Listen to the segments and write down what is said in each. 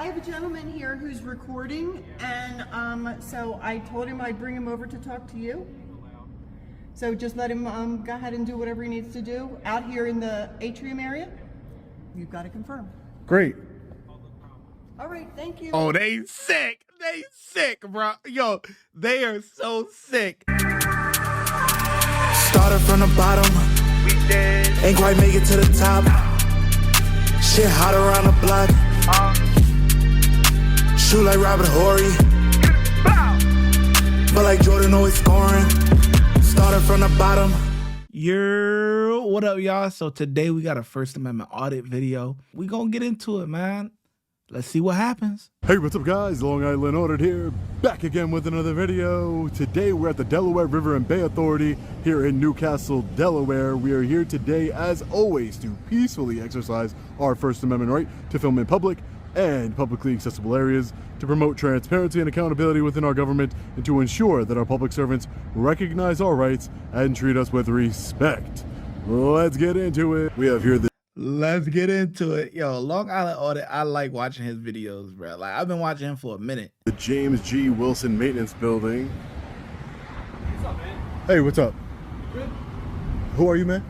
I have a gentleman here who's recording, and so I told him I'd bring him over to talk to you. So just let him go ahead and do whatever he needs to do out here in the atrium area. You've got to confirm. Great. All right, thank you. Oh, they sick. They sick, bro. Yo, they are so sick. Started from the bottom, ain't quite make it to the top. Shit hot around the block. Shoot like Robert Horry, but like Jordan always scoring. Started from the bottom. What up, y'all? So today we got a First Amendment audit video. We gonna get into it, man. Let's see what happens. Hey, what's up, guys? Long Island Audit here, back again with another video. Today we're at the Delaware River and Bay Authority here in Newcastle, Delaware. We are here today, as always, to peacefully exercise our First Amendment right to film in public and publicly accessible areas, to promote transparency and accountability within our government, and to ensure that our public servants recognize our rights and treat us with respect. Let's get into it. We have here the Let's get into it. Yo, Long Island Audit, I like watching his videos, bro. Like, I've been watching him for a minute. James G. Wilson Maintenance Building. What's up, man? Hey, what's up? You good? Who are you, man?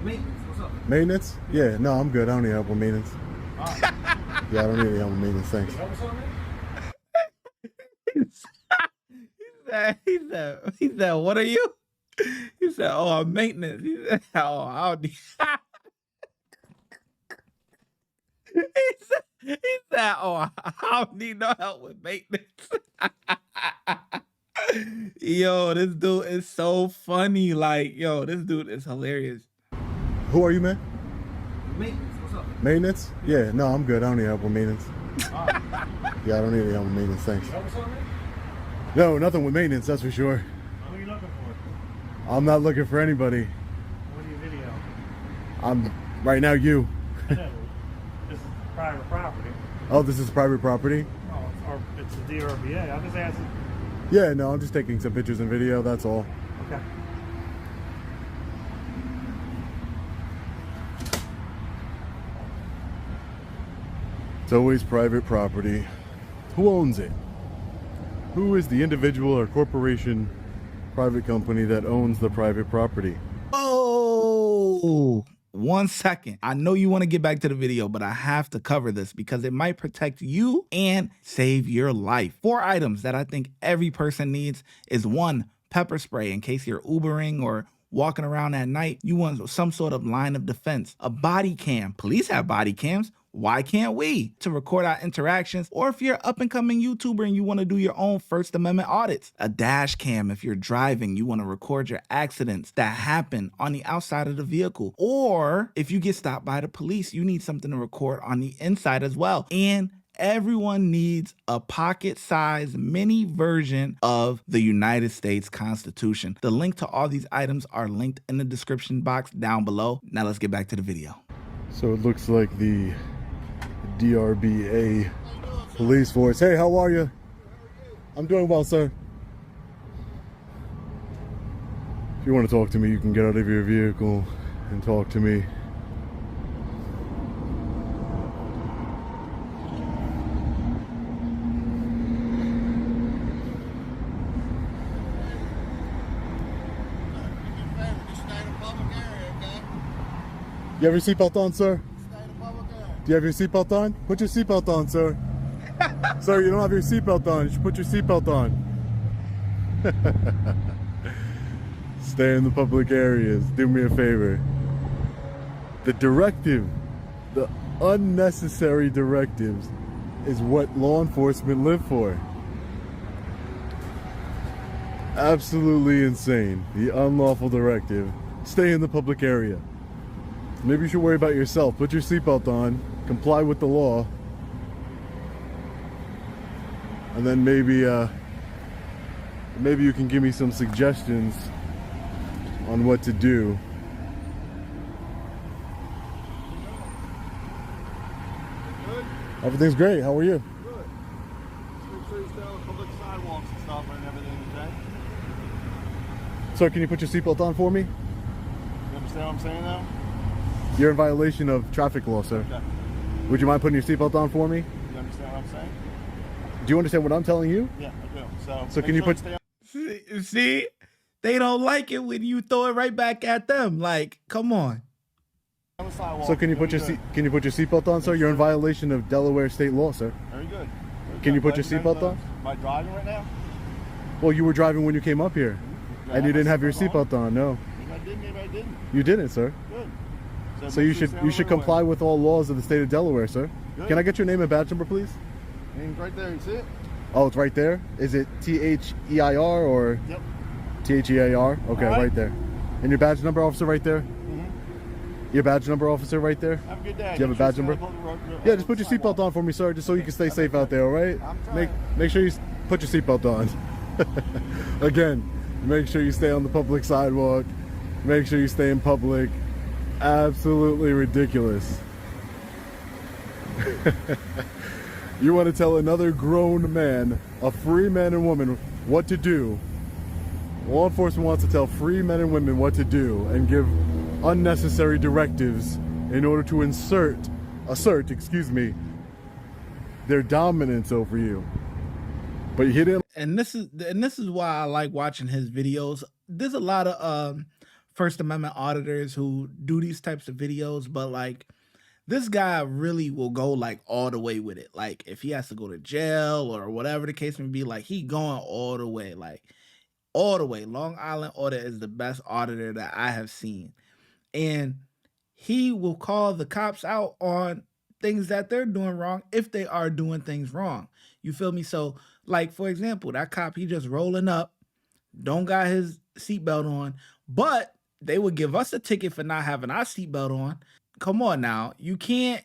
Maintenance. What's up? Maintenance? Yeah, no, I'm good. I don't need help with maintenance. Yeah, I don't need any help with maintenance, thanks. Can you help us on, man? He said, what are you? He said, oh, I'm maintenance. He said, oh, I don't need... He said, oh, I don't need no help with maintenance. Yo, this dude is so funny. Like, yo, this dude is hilarious. Who are you, man? Maintenance. What's up? Maintenance? Yeah, no, I'm good. I don't need help with maintenance. Alright. Yeah, I don't need any help with maintenance, thanks. Can you help us on, man? No, nothing with maintenance, that's for sure. What are you looking for? I'm not looking for anybody. What are you video? I'm, right now, you. I know. This is private property. Oh, this is private property? Oh, it's a DRBA. I'm just asking. Yeah, no, I'm just taking some pictures and video, that's all. Okay. It's always private property. Who owns it? Who is the individual or corporation, private company that owns the private property? Oh, 1 second. I know you want to get back to the video, but I have to cover this because it might protect you and save your life. 4 items that I think every person needs is 1, pepper spray in case you're Ubering or walking around at night. You want some sort of line of defense. A body cam. Police have body cams. Why can't we? To record our interactions, or if you're an up-and-coming YouTuber and you want to do your own First Amendment audits. A dash cam if you're driving, you want to record your accidents that happen on the outside of the vehicle. Or if you get stopped by the police, you need something to record on the inside as well. And everyone needs a pocket-sized mini version of the United States Constitution. The link to all these items are linked in the description box down below. Now let's get back to the video. So it looks like the DRBA police force. Hey, how are you? I'm doing well, sir. If you want to talk to me, you can get out of your vehicle and talk to me. You have your seatbelt on, sir? Do you have your seatbelt on? Put your seatbelt on, sir. Sir, you don't have your seatbelt on. You should put your seatbelt on. Stay in the public areas. Do me a favor. The directive, the unnecessary directives, is what law enforcement live for. Absolutely insane. The unlawful directive. Stay in the public area. Maybe you should worry about yourself. Put your seatbelt on, comply with the law, and then maybe you can give me some suggestions on what to do. Good? Everything's great. How are you? Good. Make sure you stay on public sidewalks and stuff and everything, okay? Sir, can you put your seatbelt on for me? You understand what I'm saying now? You're in violation of traffic law, sir. Okay. Would you mind putting your seatbelt on for me? You understand I'm saying? Do you understand what I'm telling you? Yeah, I do. So So make can you sure put- stay on See, they don't like it when you throw it right back at them. Like, come on. the sidewalk. So can you put your seatbelt on, sir? You're in violation of Delaware state law, sir. Very good. Very Can you good. put your Glad seatbelt know. on? Am I driving right now? Well, you were driving when you came up here, Yeah, and you I didn't have your seatbelt seatbelt on. No, Maybe I did, maybe I didn't. you didn't, sir. Good. So make you sure should stay on the comply roadway. with all laws of the state of Delaware, sir. Good. Can I get your name and badge number, please? Name's right there, you see it? Oh, it's right there. Is it THEIR or Yep. THEAR? Okay, All right. right there. And your badge number, officer, right there. Your badge number, officer, right there. Have a good day. Do you have a badge number? Yeah, just put your seatbelt on for me, sir, just so you can stay safe out there, all right? I'm trying. Make sure you put your seatbelt on. Again, make sure you stay on the public sidewalk. Make sure you stay in public. Absolutely ridiculous. You want to tell another grown man, a free man and woman, what to do. Law enforcement wants to tell free men and women what to do and give unnecessary directives in order to assert, their dominance over you. But he didn't. And this is why I like watching his videos. There's a lot of First Amendment auditors who do these types of videos, but like this guy really will go like all the way with it. Like if he has to go to jail or whatever the case may be, like he going all the way, like all the way. Long Island Audit is the best auditor that I have seen. And he will call the cops out on things that they're doing wrong if they are doing things wrong. You feel me? So like, for example, that cop, he just rolling up, don't got his seatbelt on, but they would give us a ticket for not having our seatbelt on. Come on now. You can't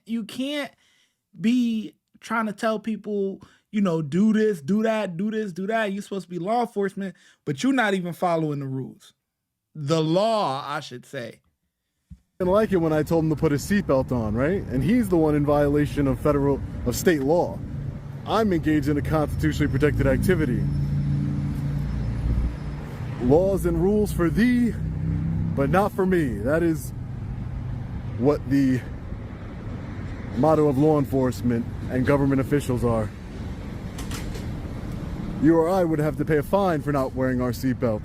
be trying to tell people, you know, do this, do that, do this, do that. You're supposed to be law enforcement, but you're not even following the rules. The law, I should say. Didn't like it when I told him to put his seatbelt on, right? And he's the one in violation of state law. I'm engaged in a constitutionally protected activity. Laws and rules for thee, but not for me. That is what the motto of law enforcement and government officials are. You or I would have to pay a fine for not wearing our seatbelt.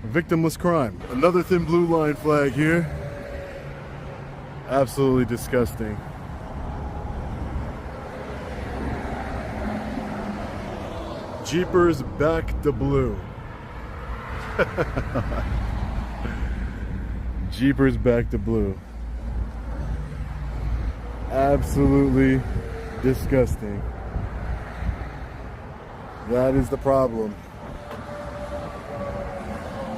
A victimless crime. Another thin blue line flag here. Absolutely disgusting. Jeepers back to blue. Jeepers back to blue. Absolutely disgusting. That is the problem.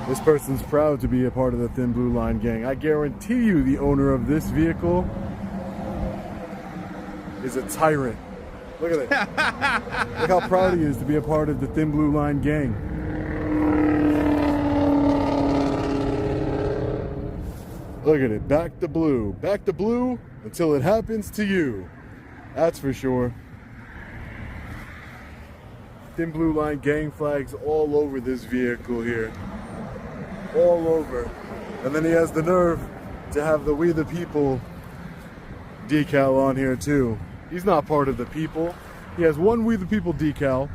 This person's proud to be a part of the Thin Blue Line gang. I guarantee you the owner of this vehicle is a tyrant. Look at it. Look how proud he is to be a part of the Thin Blue Line gang. Look at it. Back to blue. Back to blue until it happens to you. That's for sure. Thin Blue Line gang flags all over this vehicle here. All over. And then he has the nerve to have the We the People decal on here too. He's not part of the people. He has one We the People decal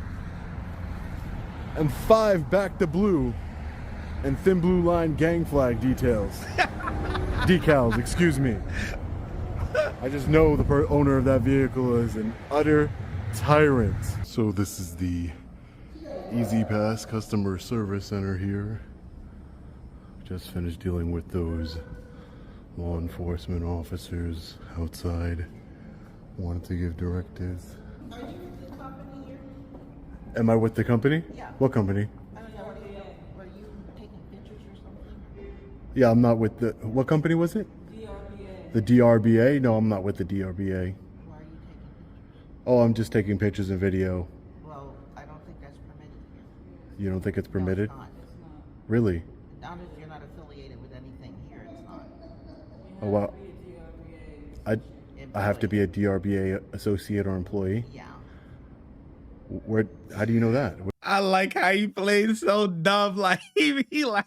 and 5 back to blue and Thin Blue Line gang flag decals, excuse me. I just know the owner of that vehicle is an utter tyrant. So this is the Easy Pass Customer Service Center here. Just finished dealing with those law enforcement officers outside. Wanted to give directives. Are you with the company here? Am I with the company? Yeah. What company? I don't know. Were you taking pictures or something? Yeah, I'm not with the... What company was it? DRBA. The DRBA? No, I'm not with the DRBA. Why are you taking pictures? Oh, I'm just taking pictures and video. Well, I don't think that's permitted here. You don't think it's No, permitted? it's not. Really? Not if you're not affiliated with anything here, it's not. Oh, wow. I have to be a DRBA associate or employee? Yeah. Where? How do you know that? I like how he plays so dumb. Like he like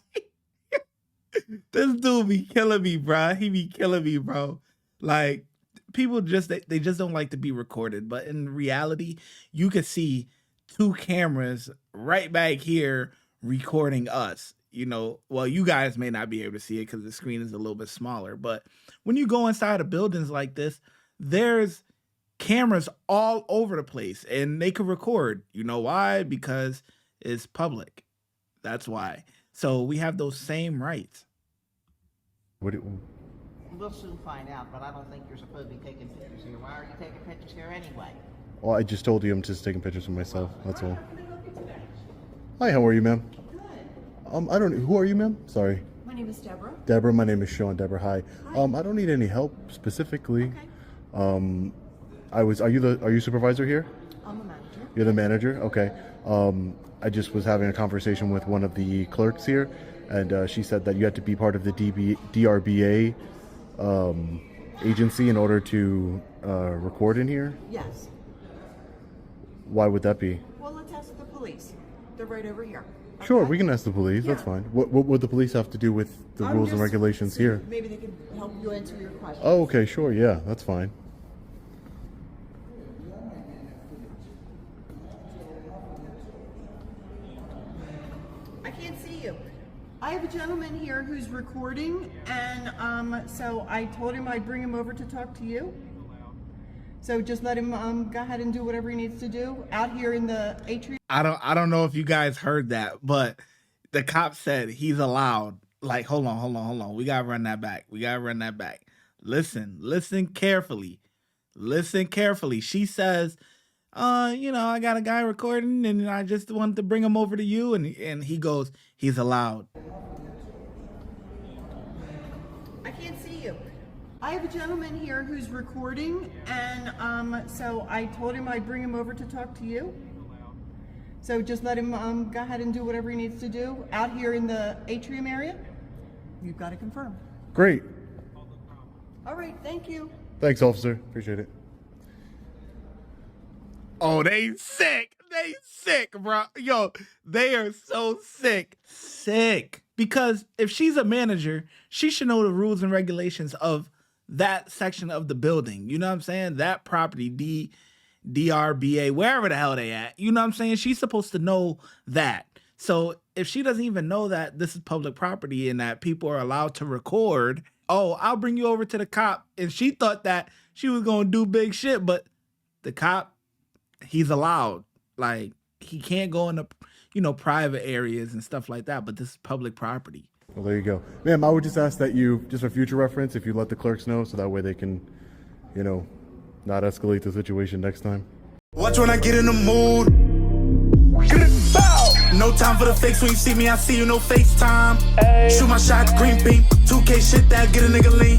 this dude be killing me, bro. He be killing me, bro. Like people just they just don't like to be recorded, but in reality, you could see 2 cameras right back here recording us. You know, well, you guys may not be able to see it because the screen is a little bit smaller, but when you go inside of buildings like this, there's cameras all over the place and they can record. You know why? Because it's public. That's why. So we have those same rights. We'll soon find out, but I don't think you're supposed to be taking pictures here. Why are you taking pictures here anyway? Well, I just told you I'm just taking pictures of myself. That's all. Hi, how are you, ma'am? Good. I don't. Who are you, ma'am? Sorry. My name is Deborah. Deborah. My name is Sean. Deborah. Hi. I don't need any help specifically. Okay. Are you supervisor here? I'm a manager. You're the manager. Okay. I just was having a conversation with one of the clerks here, and she said that you had to be part of the DRBA agency in order to record in here. Yes. Why would that be? Well, let's ask the police. They're right over here. Sure, Okay? we can ask the police. That's Yeah. fine. What would the police have to do with the I'm rules and just- regulations here? Maybe they can help you answer your question. Oh, okay, sure. Yeah, that's fine. I can't see you. I have a gentleman here who's recording, and so I told him I'd bring him over to talk to you. So just let him go ahead and do whatever he needs to do out here in the atrium. I don't know if you guys heard that, but the cop said he's allowed. Like, hold on. We gotta run that back. Listen carefully. Listen carefully. She says, I got a guy recording and I just wanted to bring him over to you. And he goes, he's allowed. I can't see you. I have a gentleman here who's recording, and so I told him I'd bring him over to talk to you. So just let him go ahead and do whatever he needs to do out here in the atrium area. You've got to confirm. Great. All right, thank you. Thanks, officer. Appreciate it. Oh, they sick. They sick, bro. Yo, they are so sick. Sick. Because if she's a manager, she should know the rules and regulations of that section of the building. You know what I'm saying? That property, DRBA, wherever the hell they at. You know what I'm saying? She's supposed to know that. So if she doesn't even know that this is public property and that people are allowed to record, oh, I'll bring you over to the cop. And she thought that she was going to do big shit, but the cop, he's allowed. Like, he can't go into, private areas and stuff like that, but this is public property. Well, there you go. Ma'am, I would just ask that you, just for future reference, if you let the clerks know so that way they can, not escalate the situation next time. Watch when I get in the mood. No time for the fakes. When you see me, I see you, no FaceTime. Shoot my shot, green beam. 2K shit that get a nigga lean.